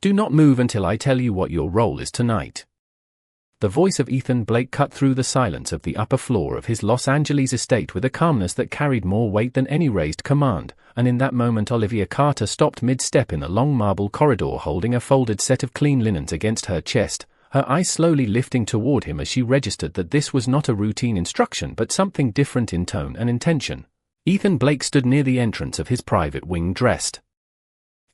Do not move until I tell you what your role is tonight. The voice of Ethan Blake cut through the silence of the upper floor of his Los Angeles estate with a calmness that carried more weight than any raised command, and in that moment Olivia Carter stopped mid-step in the long marble corridor holding a folded set of clean linens against her chest, her eyes slowly lifting toward him as she registered that this was not a routine instruction but something different in tone and intention. Ethan Blake stood near the entrance of his private wing dressed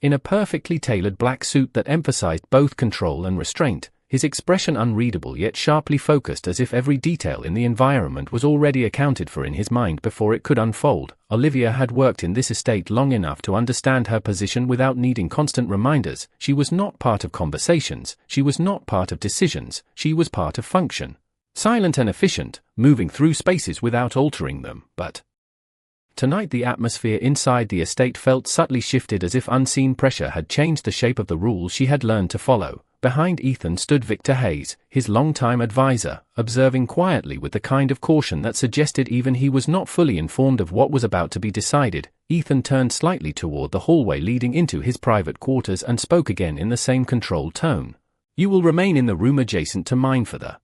in a perfectly tailored black suit that emphasized both control and restraint, his expression unreadable yet sharply focused as if every detail in the environment was already accounted for in his mind before it could unfold. Olivia had worked in this estate long enough to understand her position without needing constant reminders. She was not part of conversations, she was not part of decisions, she was part of function. Silent and efficient, moving through spaces without altering them, but tonight the atmosphere inside the estate felt subtly shifted as if unseen pressure had changed the shape of the rules she had learned to follow. Behind Ethan stood Victor Hayes, his longtime advisor, observing quietly with the kind of caution that suggested even he was not fully informed of what was about to be decided. Ethan turned slightly toward the hallway leading into his private quarters and spoke again in the same controlled tone. You will remain in the room adjacent to mine for the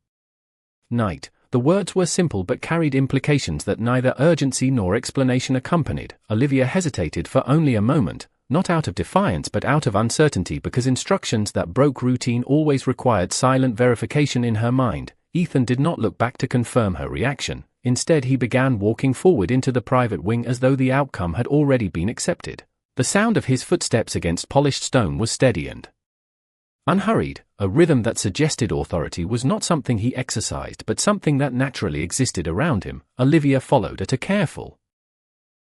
night. The words were simple but carried implications that neither urgency nor explanation accompanied. Olivia hesitated for only a moment, not out of defiance but out of uncertainty because instructions that broke routine always required silent verification in her mind. Ethan did not look back to confirm her reaction. Instead he began walking forward into the private wing as though the outcome had already been accepted. The sound of his footsteps against polished stone was steady and unhurried, a rhythm that suggested authority was not something he exercised but something that naturally existed around him. Olivia followed at a careful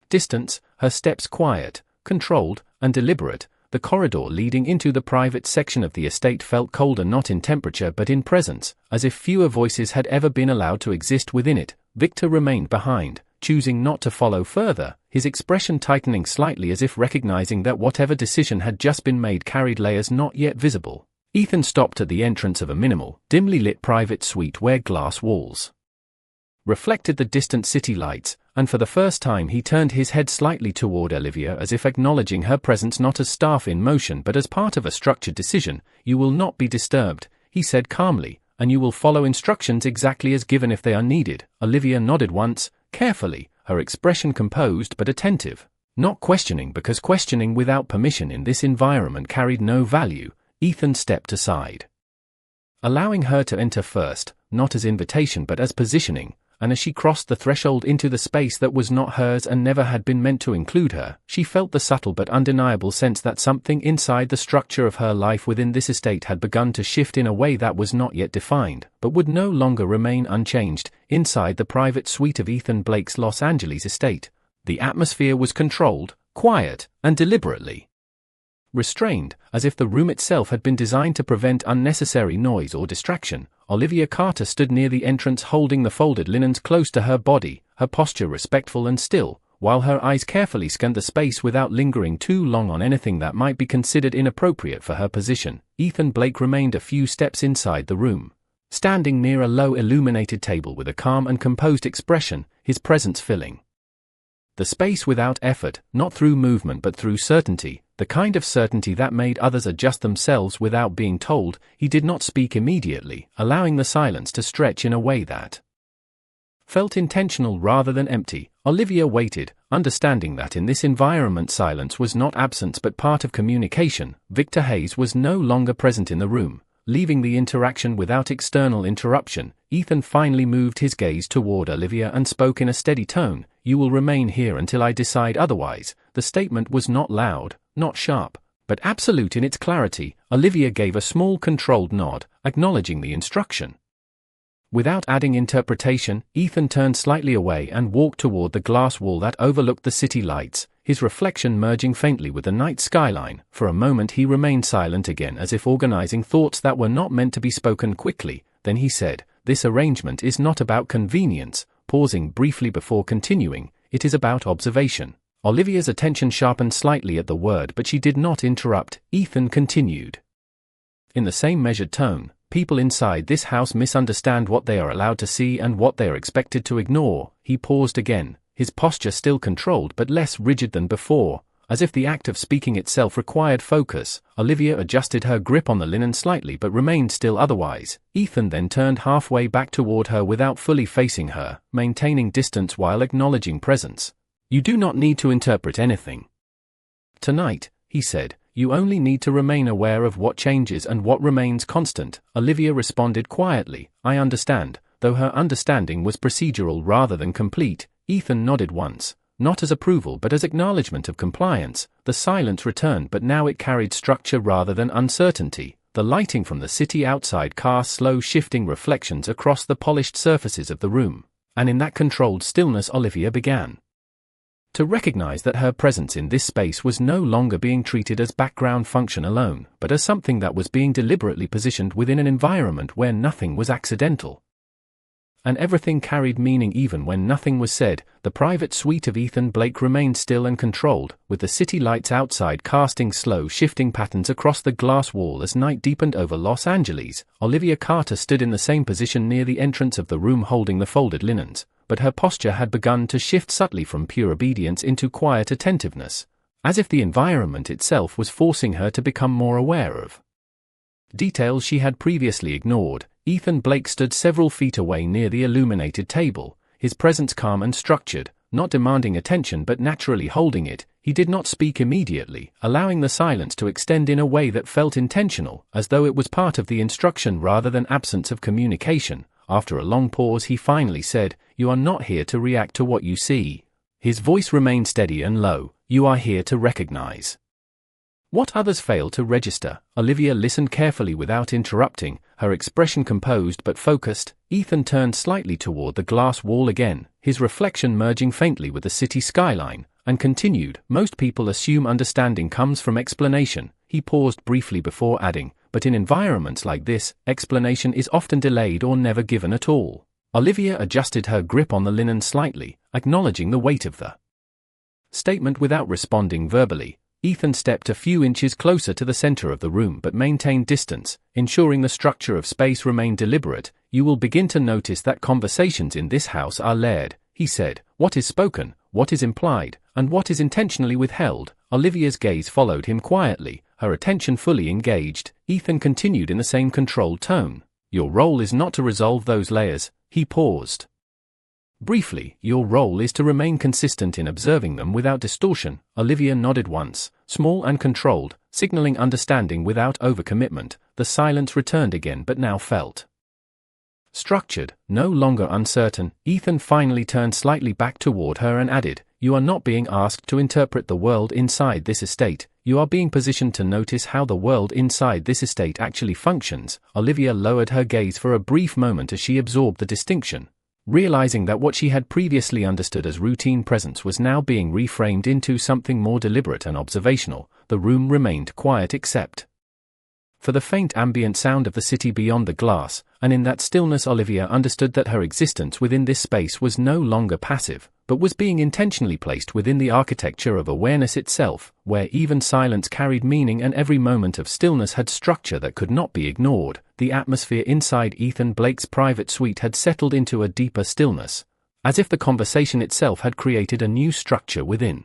distance, her steps quiet, controlled, and deliberate. The corridor leading into the private section of the estate felt colder not in temperature but in presence, as if fewer voices had ever been allowed to exist within it. Victor remained behind, choosing not to follow further, his expression tightening slightly as if recognizing that whatever decision had just been made carried layers not yet visible. Ethan stopped at the entrance of a minimal, dimly lit private suite where glass walls reflected the distant city lights, and for the first time he turned his head slightly toward Olivia as if acknowledging her presence not as staff in motion but as part of a structured decision. You will not be disturbed, he said calmly, and you will follow instructions exactly as given if they are needed. Olivia nodded once, carefully, her expression composed but attentive, not questioning because questioning without permission in this environment carried no value. Ethan stepped aside, allowing her to enter first, not as invitation but as positioning, and as she crossed the threshold into the space that was not hers and never had been meant to include her, she felt the subtle but undeniable sense that something inside the structure of her life within this estate had begun to shift in a way that was not yet defined, but would no longer remain unchanged. Inside the private suite of Ethan Blake's Los Angeles estate, the atmosphere was controlled, quiet, and deliberately restrained, as if the room itself had been designed to prevent unnecessary noise or distraction. Olivia Carter stood near the entrance holding the folded linens close to her body, her posture respectful and still, while her eyes carefully scanned the space without lingering too long on anything that might be considered inappropriate for her position. Ethan Blake remained a few steps inside the room, standing near a low illuminated table with a calm and composed expression, his presence filling the space without effort, not through movement but through certainty, the kind of certainty that made others adjust themselves without being told. He did not speak immediately, allowing the silence to stretch in a way that felt intentional rather than empty. Olivia waited, understanding that in this environment silence was not absence but part of communication. Victor Hayes was no longer present in the room, leaving the interaction without external interruption. Ethan finally moved his gaze toward Olivia and spoke in a steady tone. You will remain here until I decide otherwise. The statement was not loud, not sharp, but absolute in its clarity. Olivia gave a small controlled nod, acknowledging the instruction. Without adding interpretation, Ethan turned slightly away and walked toward the glass wall that overlooked the city lights, his reflection merging faintly with the night skyline. For a moment he remained silent again as if organizing thoughts that were not meant to be spoken quickly. Then he said, "This arrangement is not about convenience," pausing briefly before continuing, "It is about observation." Olivia's attention sharpened slightly at the word but she did not interrupt. Ethan continued, in the same measured tone, "People inside this house misunderstand what they are allowed to see and what they are expected to ignore." He paused again, his posture still controlled but less rigid than before. As if the act of speaking itself required focus, Olivia adjusted her grip on the linen slightly but remained still otherwise. Ethan then turned halfway back toward her without fully facing her, maintaining distance while acknowledging presence. "You do not need to interpret anything tonight," he said. "You only need to remain aware of what changes and what remains constant." Olivia responded quietly, "I understand," though her understanding was procedural rather than complete. Ethan nodded once, not as approval but as acknowledgement of compliance. The silence returned, but now it carried structure rather than uncertainty. The lighting from the city outside cast slow shifting reflections across the polished surfaces of the room, and in that controlled stillness Olivia began to recognize that her presence in this space was no longer being treated as background function alone, but as something that was being deliberately positioned within an environment where nothing was accidental, and everything carried meaning even when nothing was said. The private suite of Ethan Blake remained still and controlled, with the city lights outside casting slow shifting patterns across the glass wall as night deepened over Los Angeles. Olivia Carter stood in the same position near the entrance of the room holding the folded linens, but her posture had begun to shift subtly from pure obedience into quiet attentiveness, as if the environment itself was forcing her to become more aware of details she had previously ignored. Ethan Blake stood several feet away near the illuminated table, his presence calm and structured, not demanding attention but naturally holding it. He did not speak immediately, allowing the silence to extend in a way that felt intentional, as though it was part of the instruction rather than absence of communication. After a long pause he finally said, "You are not here to react to what you see." His voice remained steady and low. "You are here to recognize what others fail to register." Olivia listened carefully without interrupting, her expression composed but focused. Ethan turned slightly toward the glass wall again, his reflection merging faintly with the city skyline, and continued, "Most people assume understanding comes from explanation." He paused briefly before adding, "But in environments like this, explanation is often delayed or never given at all." Olivia adjusted her grip on the linen slightly, acknowledging the weight of the statement without responding verbally. Ethan stepped a few inches closer to the center of the room but maintained distance, ensuring the structure of space remained deliberate. "You will begin to notice that conversations in this house are layered," he said. "What is spoken, what is implied, and what is intentionally withheld." Olivia's gaze followed him quietly, her attention fully engaged. Ethan continued in the same controlled tone. "Your role is not to resolve those layers." He paused briefly. "Your role is to remain consistent in observing them without distortion." Olivia nodded once, small and controlled, signaling understanding without overcommitment. The silence returned again but now felt structured, no longer uncertain. Ethan finally turned slightly back toward her and added, "You are not being asked to interpret the world inside this estate. You are being positioned to notice how the world inside this estate actually functions." Olivia lowered her gaze for a brief moment as she absorbed the distinction, realizing that what she had previously understood as routine presence was now being reframed into something more deliberate and observational. The room remained quiet except for the faint ambient sound of the city beyond the glass, and in that stillness Olivia understood that her existence within this space was no longer passive, but was being intentionally placed within the architecture of awareness itself, where even silence carried meaning and every moment of stillness had structure that could not be ignored. The atmosphere inside Ethan Blake's private suite had settled into a deeper stillness, as if the conversation itself had created a new structure within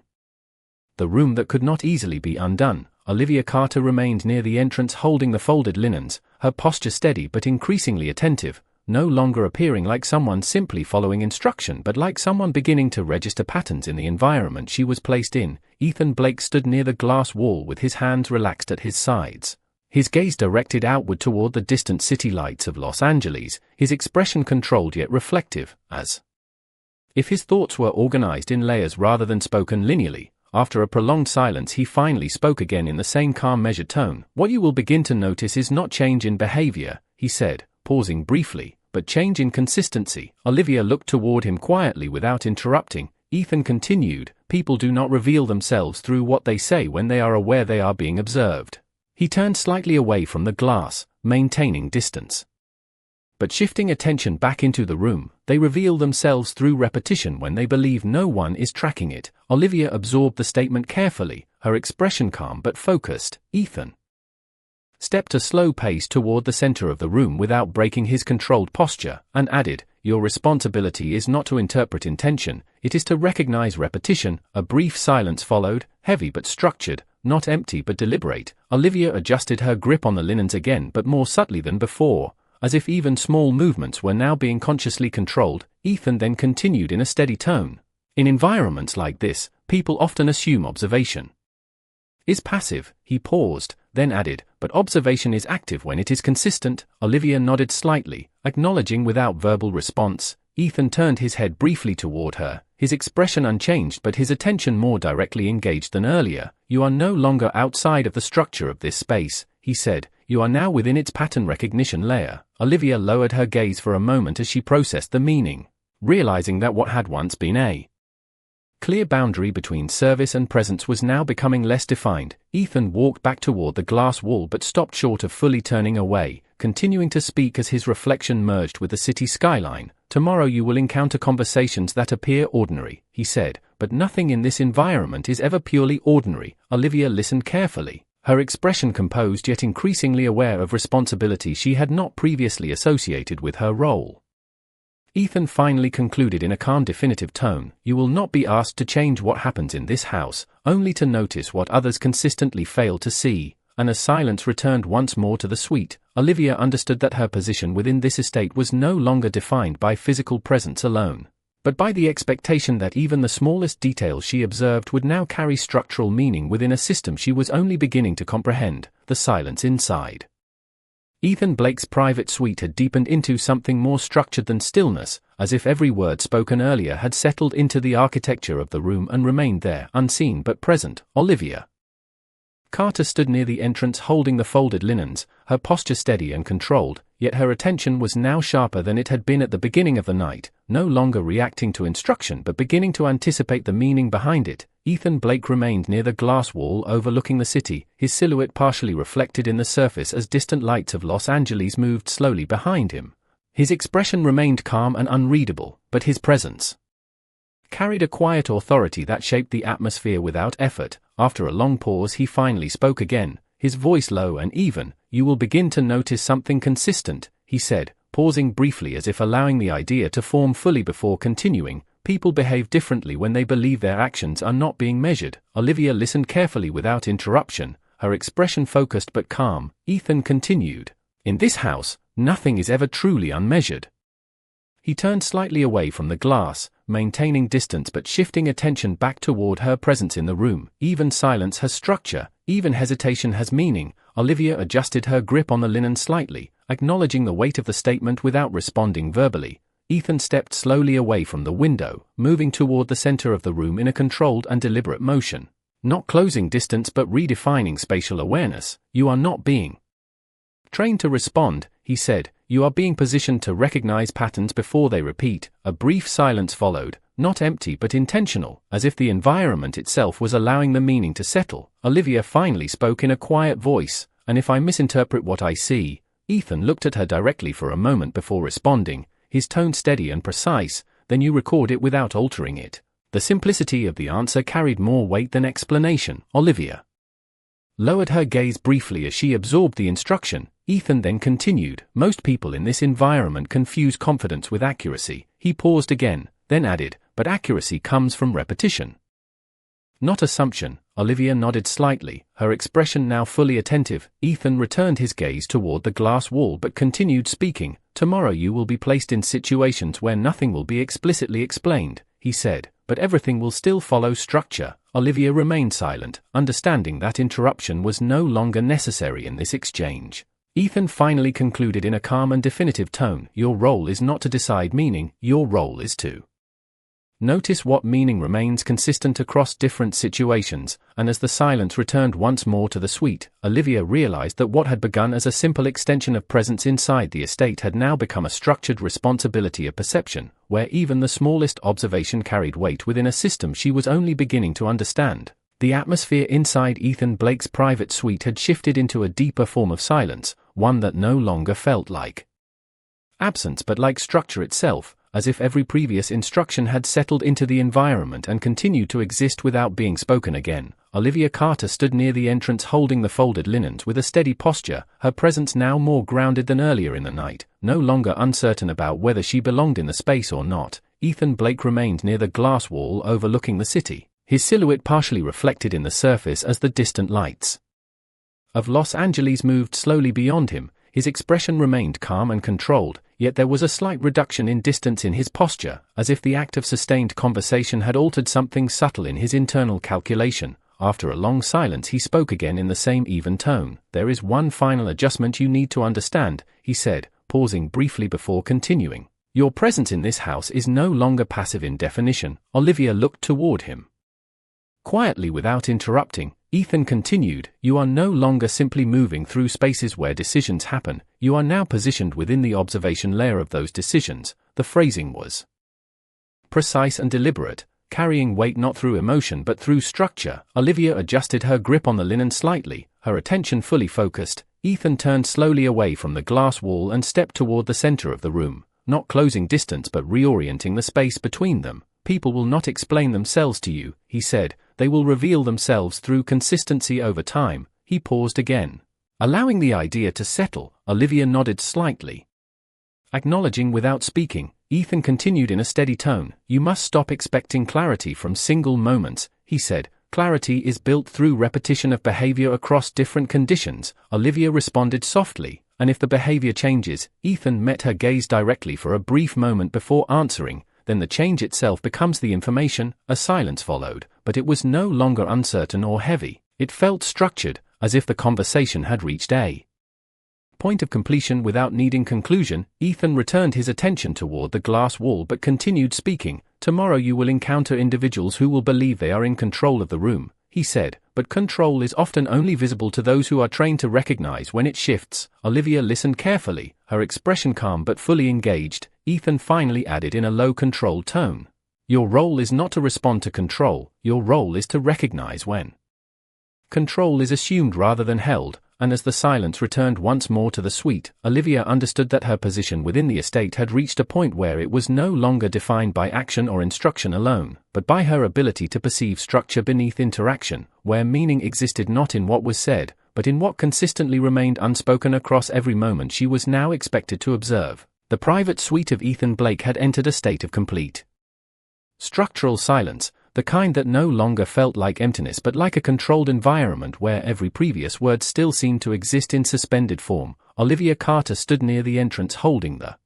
the room that could not easily be undone. Olivia Carter remained near the entrance holding the folded linens, her posture steady but increasingly attentive, no longer appearing like someone simply following instruction but like someone beginning to register patterns in the environment she was placed in. Ethan Blake stood near the glass wall with his hands relaxed at his sides, his gaze directed outward toward the distant city lights of Los Angeles, his expression controlled yet reflective, as if his thoughts were organized in layers rather than spoken linearly. After a prolonged silence he finally spoke again in the same calm measured tone. "What you will begin to notice is not change in behavior," he said, pausing briefly, "but change in consistency." Olivia looked toward him quietly without interrupting. Ethan continued, "People do not reveal themselves through what they say when they are aware they are being observed." He turned slightly away from the glass, maintaining distance, but shifting attention back into the room. "They reveal themselves through repetition when they believe no one is tracking it." Olivia absorbed the statement carefully, her expression calm but focused. "Ethan stepped a slow pace toward the center of the room without breaking his controlled posture, and added, "Your responsibility is not to interpret intention, it is to recognize repetition." A brief silence followed, heavy but structured, not empty but deliberate. Olivia adjusted her grip on the linens again, but more subtly than before, as if even small movements were now being consciously controlled. Ethan then continued in a steady tone. "In environments like this, people often assume observation is passive." He paused, then added, "But observation is active when it is consistent." Olivia nodded slightly, acknowledging without verbal response. Ethan turned his head briefly toward her, his expression unchanged but his attention more directly engaged than earlier. "You are no longer outside of the structure of this space," he said. "You are now within its pattern recognition layer." Olivia lowered her gaze for a moment as she processed the meaning, realizing that what had once been a clear boundary between service and presence was now becoming less defined. Ethan walked back toward the glass wall but stopped short of fully turning away, continuing to speak as his reflection merged with the city skyline. "Tomorrow you will encounter conversations that appear ordinary," he said, "but nothing in this environment is ever purely ordinary." Olivia listened carefully, her expression composed yet increasingly aware of responsibility she had not previously associated with her role. Ethan finally concluded in a calm, definitive tone, "You will not be asked to change what happens in this house, only to notice what others consistently fail to see." And as silence returned once more to the suite, Olivia understood that her position within this estate was no longer defined by physical presence alone, but by the expectation that even the smallest details she observed would now carry structural meaning within a system she was only beginning to comprehend. The silence inside Ethan Blake's private suite had deepened into something more structured than stillness, as if every word spoken earlier had settled into the architecture of the room and remained there, unseen but present. Olivia Carter stood near the entrance holding the folded linens, her posture steady and controlled, yet her attention was now sharper than it had been at the beginning of the night, no longer reacting to instruction but beginning to anticipate the meaning behind it. Ethan Blake remained near the glass wall overlooking the city, his silhouette partially reflected in the surface as distant lights of Los Angeles moved slowly behind him. His expression remained calm and unreadable, but his presence carried a quiet authority that shaped the atmosphere without effort. After a long pause he finally spoke again, his voice low and even. "You will begin to notice something consistent," he said, pausing briefly as if allowing the idea to form fully before continuing. "People behave differently when they believe their actions are not being measured." Olivia listened carefully without interruption, her expression focused but calm. Ethan continued, "In this house, nothing is ever truly unmeasured." He turned slightly away from the glass, maintaining distance but shifting attention back toward her presence in the room. "Even silence has structure, even hesitation has meaning." Olivia adjusted her grip on the linen slightly, acknowledging the weight of the statement without responding verbally. Ethan stepped slowly away from the window, moving toward the center of the room in a controlled and deliberate motion. Not closing distance but redefining spatial awareness. "You are not being trained to respond," he said. "You are being positioned to recognize patterns before they repeat." A brief silence followed, not empty but intentional, as if the environment itself was allowing the meaning to settle. Olivia finally spoke in a quiet voice, "And if I misinterpret what I see?" Ethan looked at her directly for a moment before responding, his tone steady and precise. "Then you record it without altering it." The simplicity of the answer carried more weight than explanation. Olivia lowered her gaze briefly as she absorbed the instruction. Ethan then continued, "Most people in this environment confuse confidence with accuracy." He paused again, then added, "But accuracy comes from repetition, not assumption." Olivia nodded slightly, her expression now fully attentive. Ethan returned his gaze toward the glass wall but continued speaking. "Tomorrow you will be placed in situations where nothing will be explicitly explained," he said, "but everything will still follow structure." Olivia remained silent, understanding that interruption was no longer necessary in this exchange. Ethan finally concluded in a calm and definitive tone, "Your role is not to decide meaning, your role is to notice what meaning remains consistent across different situations." And as the silence returned once more to the suite, Olivia realized that what had begun as a simple extension of presence inside the estate had now become a structured responsibility of perception, where even the smallest observation carried weight within a system she was only beginning to understand. The atmosphere inside Ethan Blake's private suite had shifted into a deeper form of silence, one that no longer felt like absence but like structure itself, as if every previous instruction had settled into the environment and continued to exist without being spoken again. Olivia Carter stood near the entrance holding the folded linens with a steady posture, her presence now more grounded than earlier in the night. No longer uncertain about whether she belonged in the space or not, Ethan Blake remained near the glass wall overlooking the city, his silhouette partially reflected in the surface as the distant lights of Los Angeles moved slowly beyond him. His expression remained calm and controlled, yet there was a slight reduction in distance in his posture, as if the act of sustained conversation had altered something subtle in his internal calculation. After a long silence he spoke again in the same even tone. "There is one final adjustment you need to understand," he said, pausing briefly before continuing. "Your presence in this house is no longer passive in definition." Olivia looked toward him. Quietly without interrupting, Ethan continued, "You are no longer simply moving through spaces where decisions happen, you are now positioned within the observation layer of those decisions." The phrasing was precise and deliberate, carrying weight not through emotion but through structure. Olivia adjusted her grip on the linen slightly, her attention fully focused. Ethan turned slowly away from the glass wall and stepped toward the center of the room, not closing distance but reorienting the space between them. "People will not explain themselves to you," he said, "they will reveal themselves through consistency over time." He paused again. Allowing the idea to settle, Olivia nodded slightly. Acknowledging without speaking, Ethan continued in a steady tone. "You must stop expecting clarity from single moments," he said. "Clarity is built through repetition of behavior across different conditions." Olivia responded softly, "And if the behavior changes?" Ethan met her gaze directly for a brief moment before answering. "Then the change itself becomes the information." A silence followed, but it was no longer uncertain or heavy. It felt structured, as if the conversation had reached a point of completion without needing conclusion. Ethan returned his attention toward the glass wall but continued speaking. "Tomorrow you will encounter individuals who will believe they are in control of the room," he said, "but control is often only visible to those who are trained to recognize when it shifts." Olivia listened carefully, her expression calm but fully engaged. Ethan finally added in a low controlled tone, "Your role is not to respond to control, your role is to recognize when control is assumed rather than held." And as the silence returned once more to the suite, Olivia understood that her position within the estate had reached a point where it was no longer defined by action or instruction alone, but by her ability to perceive structure beneath interaction, where meaning existed not in what was said, but in what consistently remained unspoken across every moment she was now expected to observe. The private suite of Ethan Blake had entered a state of complete structural silence, the kind that no longer felt like emptiness but like a controlled environment where every previous word still seemed to exist in suspended form. Olivia Carter stood near the entrance holding the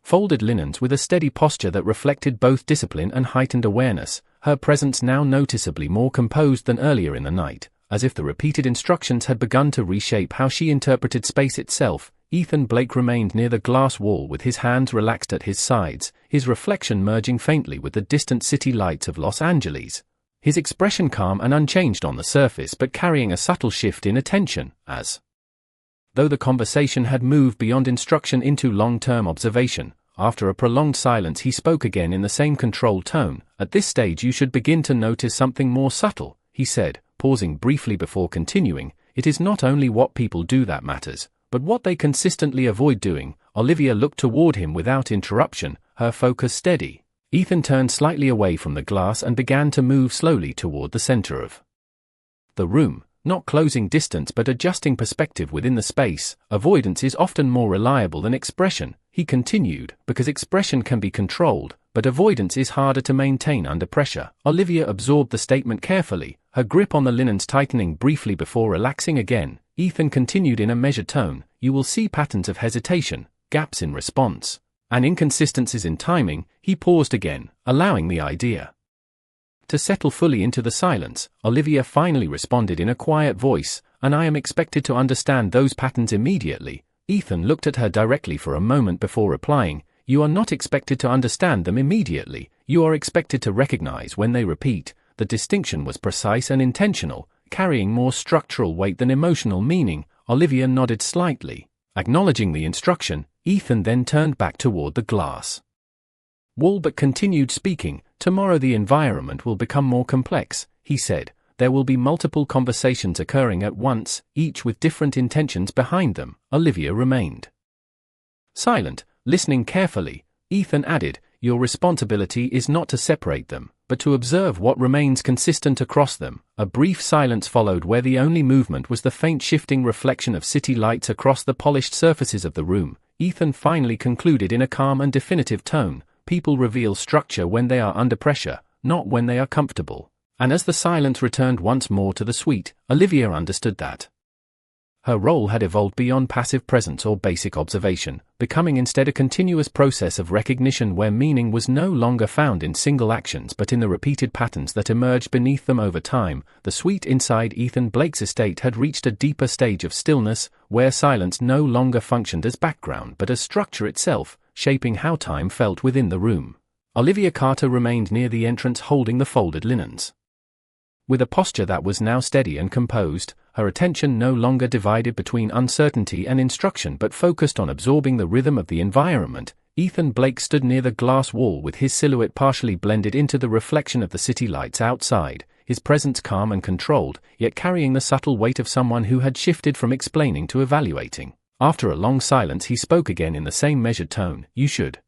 folded linens with a steady posture that reflected both discipline and heightened awareness, her presence now noticeably more composed than earlier in the night, as if the repeated instructions had begun to reshape how she interpreted space itself. Ethan Blake remained near the glass wall with his hands relaxed at his sides, his reflection merging faintly with the distant city lights of Los Angeles. His expression calm and unchanged on the surface but carrying a subtle shift in attention, as though the conversation had moved beyond instruction into long-term observation. After a prolonged silence he spoke again in the same controlled tone. "At this stage you should begin to notice something more subtle," he said, pausing briefly before continuing. "It is not only what people do that matters, but what they consistently avoid doing." Olivia looked toward him without interruption, her focus steady. Ethan turned slightly away from the glass and began to move slowly toward the center of the room, not closing distance but adjusting perspective within the space. "Avoidance is often more reliable than expression," he continued, "because expression can be controlled, but avoidance is harder to maintain under pressure." Olivia absorbed the statement carefully, her grip on the linens tightening briefly before relaxing again. Ethan continued in a measured tone, "You will see patterns of hesitation, gaps in response, and inconsistencies in timing." He paused again, allowing the idea to settle fully into the silence. Olivia finally responded in a quiet voice, "And I am expected to understand those patterns immediately." Ethan looked at her directly for a moment before replying, "You are not expected to understand them immediately, you are expected to recognize when they repeat." The distinction was precise and intentional, carrying more structural weight than emotional meaning. Olivia nodded slightly. Acknowledging the instruction, Ethan then turned back toward the glass wall but continued speaking. "Tomorrow the environment will become more complex," he said. "There will be multiple conversations occurring at once, each with different intentions behind them." Olivia remained silent, listening carefully. Ethan added, "Your responsibility is not to separate them, but to observe what remains consistent across them. A brief silence followed where the only movement was the faint shifting reflection of city lights across the polished surfaces of the room. Ethan finally concluded in a calm and definitive tone, "People reveal structure when they are under pressure, not when they are comfortable." And as the silence returned once more to the suite, Olivia understood that her role had evolved beyond passive presence or basic observation, becoming instead a continuous process of recognition where meaning was no longer found in single actions but in the repeated patterns that emerged beneath them over time. The suite inside Ethan Blake's estate had reached a deeper stage of stillness, where silence no longer functioned as background but as structure itself, shaping how time felt within the room. Olivia Carter remained near the entrance holding the folded linens. With a posture that was now steady and composed, her attention no longer divided between uncertainty and instruction but focused on absorbing the rhythm of the environment. Ethan Blake stood near the glass wall with his silhouette partially blended into the reflection of the city lights outside, his presence calm and controlled, yet carrying the subtle weight of someone who had shifted from explaining to evaluating. After a long silence he spoke again in the same measured tone. "You should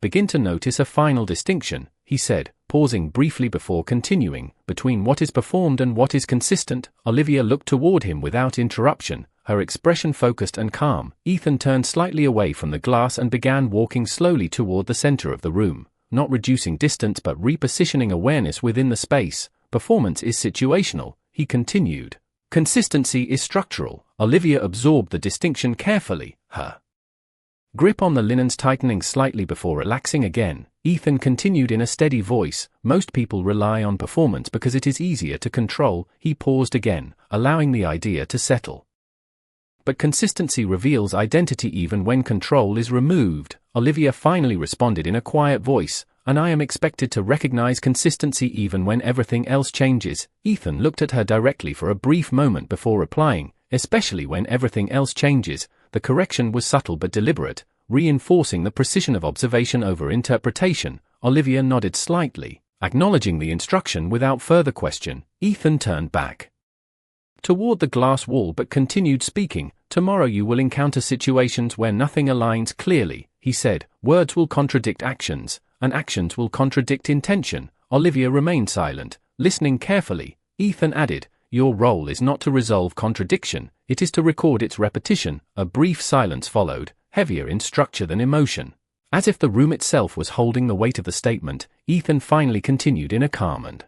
begin to notice a final distinction," he said, pausing briefly before continuing, "between what is performed and what is consistent." Olivia looked toward him without interruption, her expression focused and calm. Ethan turned slightly away from the glass and began walking slowly toward the center of the room, not reducing distance but repositioning awareness within the space. "Performance is situational," he continued. "Consistency is structural." Olivia absorbed the distinction carefully, her grip on the linens tightening slightly before relaxing again. Ethan continued in a steady voice, "Most people rely on performance because it is easier to control." He paused again, allowing the idea to settle. "But consistency reveals identity even when control is removed." Olivia finally responded in a quiet voice, "And I am expected to recognize consistency even when everything else changes." Ethan looked at her directly for a brief moment before replying, "Especially when everything else changes." The correction was subtle but deliberate, reinforcing the precision of observation over interpretation. Olivia nodded slightly, acknowledging the instruction without further question. Ethan turned back toward the glass wall but continued speaking. "Tomorrow you will encounter situations where nothing aligns clearly," he said. "Words will contradict actions, and actions will contradict intention." Olivia remained silent, listening carefully. Ethan added, "Your role is not to resolve contradiction, it is to record its repetition." A brief silence followed, heavier in structure than emotion. As if the room itself was holding the weight of the statement, Ethan finally continued in a calm and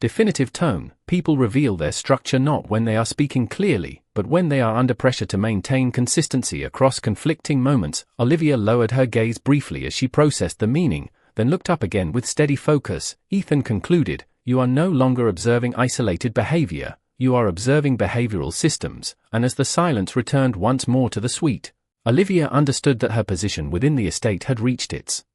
definitive tone, "People reveal their structure not when they are speaking clearly, but when they are under pressure to maintain consistency across conflicting moments." Olivia lowered her gaze briefly as she processed the meaning, then looked up again with steady focus. Ethan concluded, "You are no longer observing isolated behavior, you are observing behavioral systems." And as the silence returned once more to the suite, Olivia understood that her position within the estate had reached its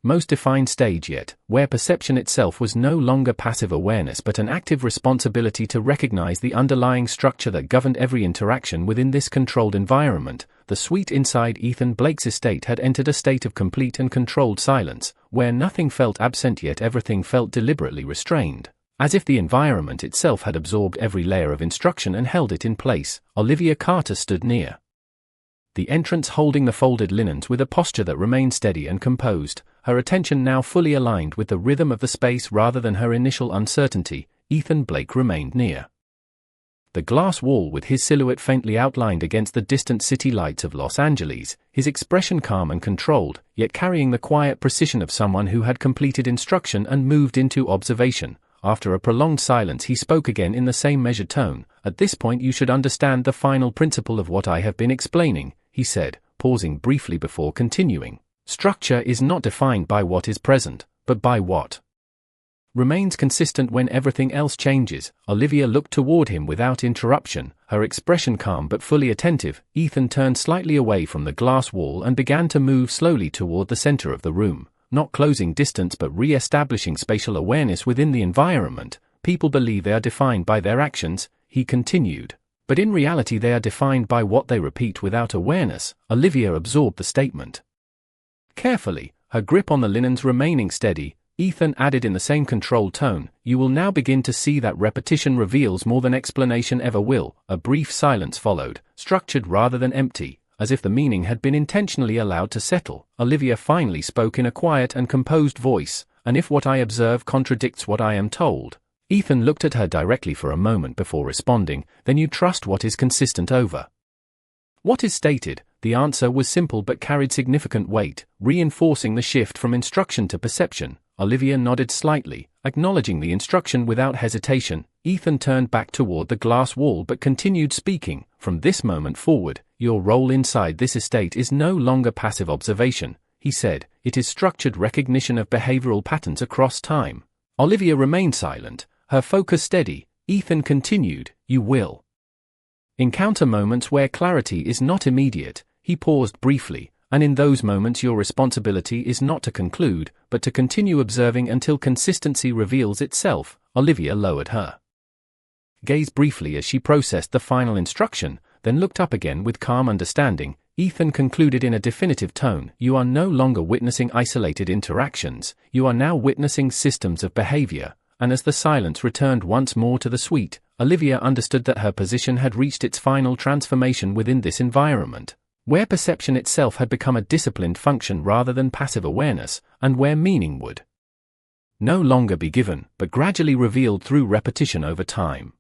most defined stage yet, where perception itself was no longer passive awareness but an active responsibility to recognize the underlying structure that governed every interaction within this controlled environment. The suite inside Ethan Blake's estate had entered a state of complete and controlled silence, where nothing felt absent yet everything felt deliberately restrained, as if the environment itself had absorbed every layer of instruction and held it in place. Olivia Carter stood near the entrance holding the folded linens with a posture that remained steady and composed, her attention now fully aligned with the rhythm of the space rather than her initial uncertainty. Ethan Blake remained near the glass wall with his silhouette faintly outlined against the distant city lights of Los Angeles, his expression calm and controlled, yet carrying the quiet precision of someone who had completed instruction and moved into observation. After a prolonged silence he spoke again in the same measured tone, "At this point you should understand the final principle of what I have been explaining," he said, pausing briefly before continuing. "Structure is not defined by what is present, but by what remains consistent when everything else changes." Olivia looked toward him without interruption, her expression calm but fully attentive. Ethan turned slightly away from the glass wall and began to move slowly toward the center of the room, not closing distance but re-establishing spatial awareness within the environment. "People believe they are defined by their actions," he continued, "but in reality they are defined by what they repeat without awareness." Olivia absorbed the statement carefully, her grip on the linens remaining steady. Ethan added in the same controlled tone, "You will now begin to see that repetition reveals more than explanation ever will." A brief silence followed, structured rather than empty, as if the meaning had been intentionally allowed to settle. Olivia finally spoke in a quiet and composed voice, and if what I observe contradicts what I am told. Ethan looked at her directly for a moment before responding, then you trust what is consistent over what is stated. The answer was simple but carried significant weight, reinforcing the shift from instruction to perception. Olivia nodded slightly, acknowledging the instruction without hesitation. Ethan turned back toward the glass wall but continued speaking. From this moment forward, your role inside this estate is no longer passive observation, he said. It is structured recognition of behavioral patterns across time. Olivia remained silent, her focus steady. Ethan continued, you will encounter moments where clarity is not immediate. He paused briefly, and in those moments your responsibility is not to conclude, but to continue observing until consistency reveals itself. Olivia lowered her gaze briefly as she processed the final instruction, then looked up again with calm understanding. Ethan concluded in a definitive tone, you are no longer witnessing isolated interactions, you are now witnessing systems of behavior. And as the silence returned once more to the suite, Olivia understood that her position had reached its final transformation within this environment, where perception itself had become a disciplined function rather than passive awareness, and where meaning would no longer be given, but gradually revealed through repetition over time.